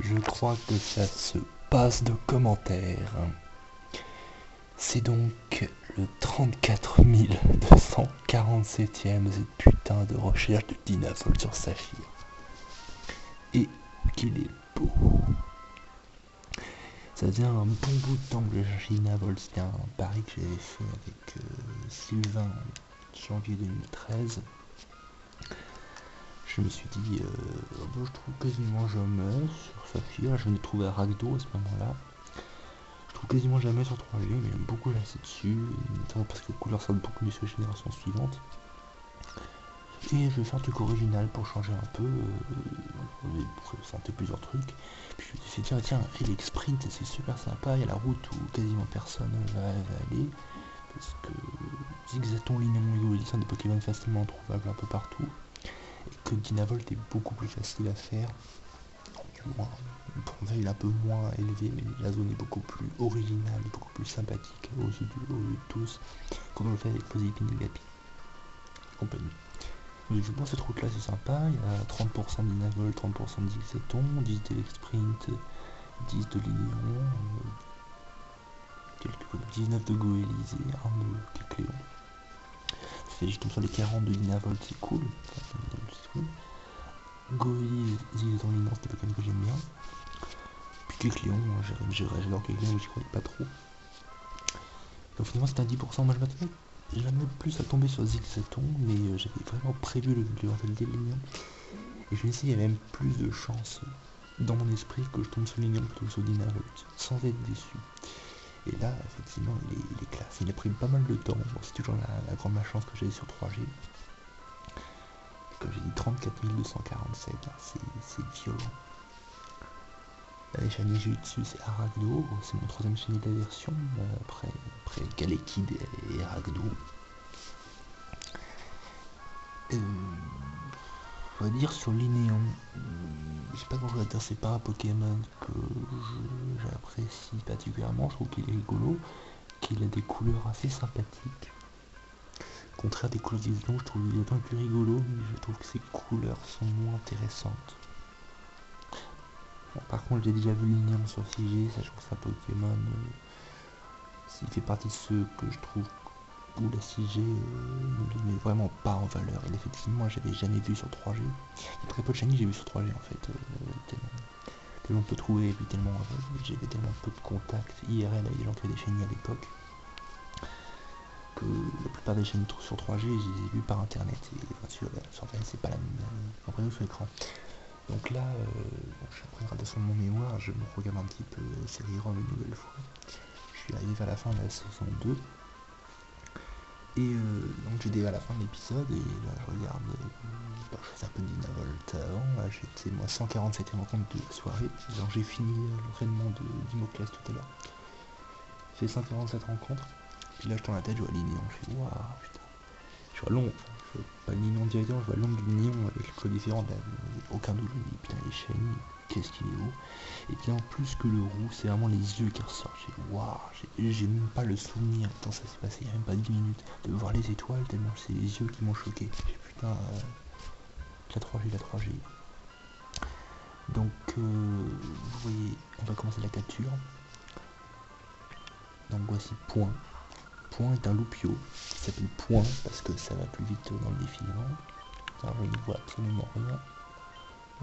Je crois que ça se passe de commentaires. C'est donc le 34 247ème de cette putain de recherche de Dynavol sur Saphir. Et qu'il est beau. Ça faisait un bon bout de temps que je cherchais Dynavol. C'était un pari que j'avais fait avec Sylvain en janvier 2013. Je me suis dit, je trouve quasiment jamais sur Saphir. Je venais de trouver Arachdo à ce moment-là. Je trouve quasiment jamais sur 3G, mais j'aime beaucoup rester dessus, notamment parce que les couleurs sortent beaucoup mieux sur les générations suivantes. Et je vais faire un truc original pour changer un peu, pour présenter plusieurs trucs. Puis je me suis dit, tiens, Helix Sprint, c'est super sympa, il y a la route où quasiment personne va aller. Parce que Zigzaton, Lignon et Goélie sont des Pokémon facilement trouvables un peu partout. Et que Dynavolt est beaucoup plus facile à faire. Du moins, il est un peu moins élevé, mais la zone est beaucoup plus originale, beaucoup plus sympathique aux yeux de tous, comme on le fait avec Posipine et Gapi. Compagnie. Donc, je pense que cette route là c'est sympa, il y a 30% de Dynavolt, 30% de Zigzaton, 10 d'Elect Sprint, 10 de Lignon, 19 de Goélis et 1 de Kecleon. Je tombe sur les 40 de Dynavolt, c'est cool. Goélis, Zigzaton, Lignon, c'est des Pokémon que j'aime bien. Puis Kecleon, j'adore Kecleon, mais j'y croyais pas trop. Donc finalement c'était un 10%, moi je m'attendais jamais plus à tomber sur Zigzaton, mais j'avais vraiment prévu le dès le Lignon. Et je me suis dit, il y avait même plus de chance dans mon esprit que je tombe sur Lignon plutôt que sur Dynavolt, sans être déçu. Et là, effectivement, il est classe. Il a pris pas mal de temps. Bon, c'est toujours la grande malchance que j'avais sur 3G. Comme j'ai dit, 34 247, c'est violent. Les chaînes que j'ai eu dessus, c'est Arachdo, c'est mon troisième chaîne de la version, après Galekid et Arachdo. On va dire sur Linéon, j'ai pas grand chose à dire, c'est pas un Pokémon que j'apprécie particulièrement, je trouve qu'il est rigolo, qu'il a des couleurs assez sympathiques. Au contraire des couleurs d'Islon, je trouve Islon plus rigolo, mais je trouve que ses couleurs sont moins intéressantes. Bon, par contre, j'ai déjà vu Lignon sur 6G, sachant que c'est un Pokémon, il fait partie de ceux que je trouve où la 6G ne met vraiment pas en valeur. Et effectivement, j'avais jamais vu sur 3G. Il y a très peu de shiny j'ai vu sur 3G en fait. Tellement peu trouvé, et puis tellement j'avais tellement peu de contacts IRL avec des gens qui avaient des shiny à l'époque, que la plupart des shiny sur 3G, je les ai vus par internet. Et bien sûr, sur internet, c'est pas la même impression sur l'écran. Donc là, je suis après une gradation de mon mémoire, je me regarde un petit peu la série ROM une nouvelle fois. Je suis arrivé vers la fin de la saison 2. Et donc j'étais à la fin de l'épisode et là je regarde, je faisais un peu de Dynavolt avant, là j'étais moi 147ème rencontre de la soirée, genre j'ai fini l'entraînement de Dimoclès tout à l'heure. J'ai fait 147 rencontres, puis là je tourne la tête, je vois Lignon, je fais waouh putain, je vois long, je vois pas Lignon directement, je vois long du Lignon avec le code différent, aucun doute, je me dis putain les shiny, qu'est-ce qu'il est beau. Et puis en plus que le roux, c'est vraiment les yeux qui ressortent. J'ai même pas le souvenir, tant ça s'est passé il y a même pas 10 minutes, de voir les étoiles tellement c'est les yeux qui m'ont choqué. Putain, la 3G. Donc vous voyez, on va commencer la capture. Donc voici Point. Point est un loupio qui s'appelle Point parce que ça va plus vite dans le défilement. Alors je ne vois absolument rien.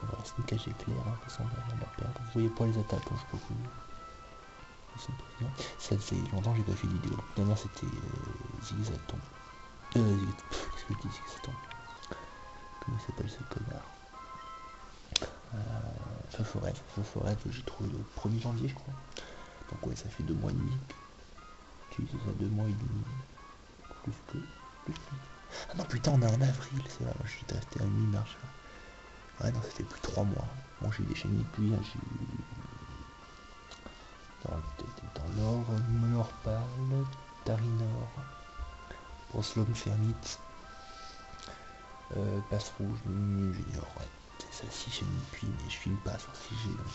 On va voir si le cache éclair, hein, parce qu'on va la perdre. Vous voyez pour les attaques, hein, je peux vous. Ça fait longtemps que j'ai pas fait de vidéo. La dernière c'était Zigzaton. Qu'est-ce que je dis Zigzaton? Comment il s'appelle ce connard? Foforette, j'ai trouvé le 1er janvier je crois. Donc ouais, ça fait 2 mois et demi. J'ai utilisé ça 2 mois et demi. Plus que. Ah non putain, on est en avril, c'est vrai, moi j'étais resté à mi-mars. Ouais non, ça fait plus de 3 mois. Bon, j'ai eu des chaînes puis j'ai eu. Dans l'or, Monorpal, Tarinor, Broslom Fermite, Passe Rouge, Junior, ouais, c'est ça 6 chaînes puis, mais je filme pas sur 6G. Donc.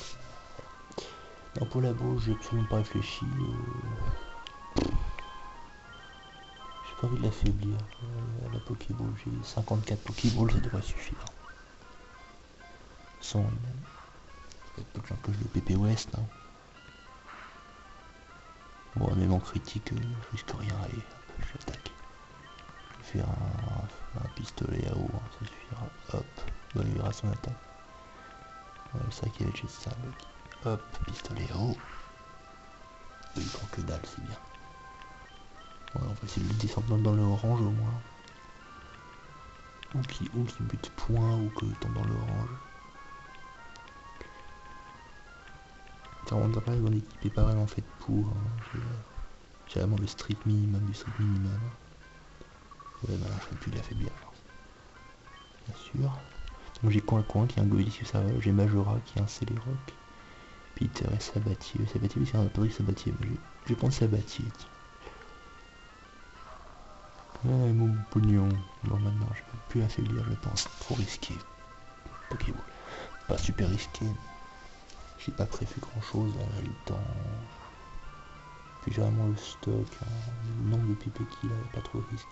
Non, pour la bourse, j'ai absolument pas réfléchi. J'ai pas envie de l'affaiblir. La Pokéball, j'ai 54 Pokéballs, ça devrait suffire. Sans même. y a peu de gens que je le PP West. Hein. Bon, même en critique, je risque rien, allez, j'attaque. Je vais faire un pistolet à eau, hein, ça suffira. Hop, bon, il verra son attaque. Ouais, c'est ça qu'il y avait chez ça. Hop, pistolet à eau. Il prend que dalle, c'est bien. Ouais, on va essayer de le descendre dans le orange au moins. Ou qui bute point ou que tombe dans le orange. On dirait pas mon équipe est pas vraiment faite pour. Hein. J'ai vraiment le strict minimum du strict minimum. Ouais, maintenant je fais plus l'affaiblir. Bien sûr. Donc j'ai Coin qui est un Goélis, ça va. J'ai Majora qui est un Céléroc. Peter et Sabatier. Sabatier, oui, c'est un peu Sabatier. Mais je vais prendre Sabatier. Ouais, mon pognon. Bon, maintenant je peux plus affaiblir, je pense. Trop risqué. Pokéball. Pas super risqué. J'ai pas prévu grand chose le temps. Puis j'ai vraiment le stock, hein, le nombre de PP qu'il a, pas trop de risque.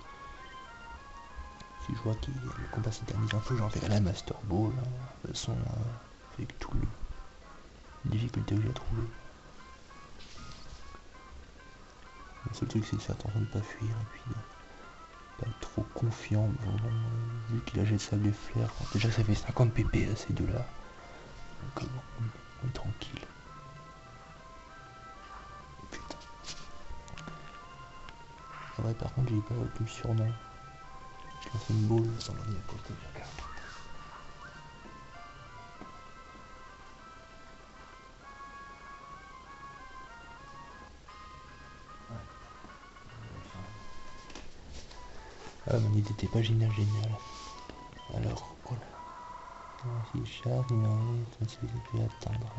Si je vois que le combat s'éternise un peu, j'enverrai la Master Ball, hein, de toute façon, avec tout le difficulté que j'ai à trouver. Le seul truc c'est de faire attention de ne pas fuir et puis de pas être trop confiant. Bon, vu qu'il a jet de sable et flair, déjà ça fait 50 PP à ces deux là. Donc bon, on est tranquille. Putain. Ah ouais, par contre j'ai pas retenu le surnom. Je lance une boule, ça m'a mis à côté de la carte. Ah, mon idée n'était pas génial. Alors, voilà. Si charge, il pu atteindre.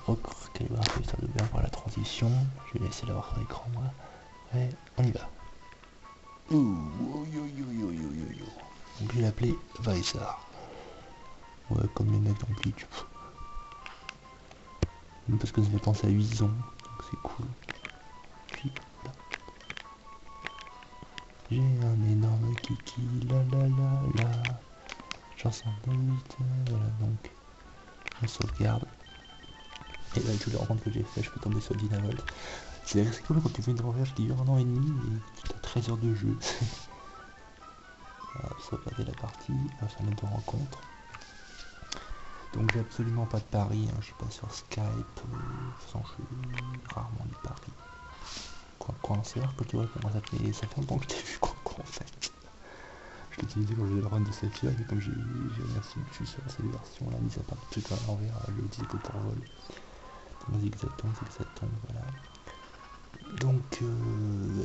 Donc, recalibrer ça de bien pour la transition. Je vais laisser l'avoir sur l'écran, moi. Ouais, on y va. Donc, je vais l'appeler Vaisar. Ouais, comme les mecs dans Bleach. Parce que ça fait penser à 8 ans. Donc, c'est cool. Puis, là. J'ai un énorme kiki, la. Chanson de 8, voilà, donc on sauvegarde. Et là, avec toutes les rencontres que j'ai fait, je peux tomber sur Dynavolt. C'est cool quand tu fais une recherche qui dure 1 an et demi et tu as 13 heures de jeu. Voilà, sauvegarder la partie, on va faire notre rencontre. Donc j'ai absolument pas de pari, hein, je suis pas sur Skype, de toute façon je suis rarement du pari. Coin, c'est rare que tu vois comment ça fait longtemps que je t'ai vu Coin en fait. Je l'ai utilisé quand j'avais la run de Saphir, mais comme j'ai rien foutu sur ces versions là, mis à part le truc à l'envers, je l'ai utilisé que pour vol. Donc zigzaton, voilà. Donc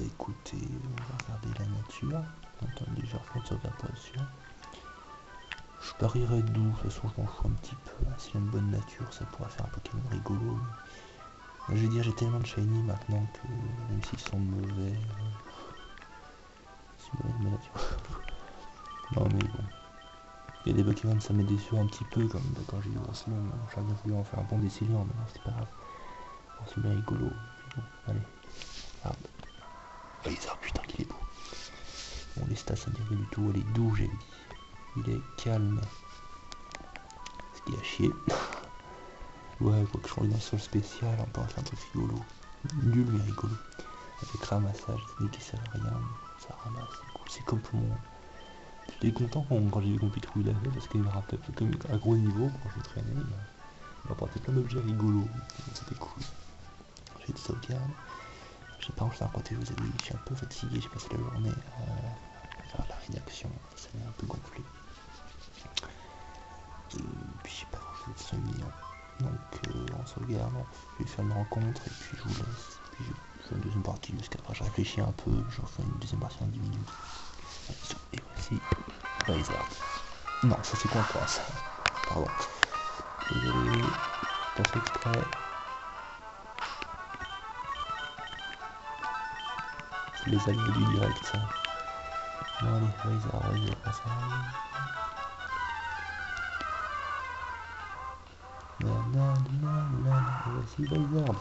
écoutez, on va regarder la nature. Donc déjà je vais sauvegarder pour être sûr. Je parierais d'où, de toute façon je m'en fous un petit peu. S'il y a une bonne nature, ça pourrait faire un Pokémon rigolo. Mais je veux dire, j'ai tellement de shiny maintenant que même s'ils sont mauvais, c'est une bonne nature. Non mais bon. Il y a des Pokémon ça m'est déçu un petit peu, comme quand j'ai eu Grosselon, j'aurais bien voulu en faire un bon Déciliant, mais non c'est pas grave. Bon, c'est bien rigolo. Bon, allez. Arbre. Blizzard, putain qu'il est beau. Bon les stats ça ne dit rien du tout, elle est doux j'ai dit. Il est calme. Ce qui a chier. Ouais, quoi que je change d'un sol spécial, on peut en faire un truc rigolo. Nul mais rigolo. Avec ramassage, c'est qui sert à rien, ça ramasse, c'est cool, c'est comme tout le monde. J'étais content quand j'ai compris trop il a fait parce qu'il me rappelait comme à gros niveau quand je traînais, il m'apportait plein d'objets rigolos, c'était cool. J'ai de sauvegarde. Je sais pas, je sais pas, je vous ai dit, je suis un peu fatigué, j'ai passé la journée à faire la rédaction, ça m'a un peu gonflé. Et puis j'ai pas grand chose de millions. Donc on sauvegarde, je vais faire une rencontre et puis je vous laisse. Puis je fais une deuxième partie jusqu'après je réfléchis un peu, je refais une deuxième partie en 10 minutes. Et voici Blizzard. Non, ça c'est quoi ça? Pardon. Désolé, pas fait exprès. C'est les alliés du direct ça. Non allez, Blizzard, pas ça. Voici Blizzard.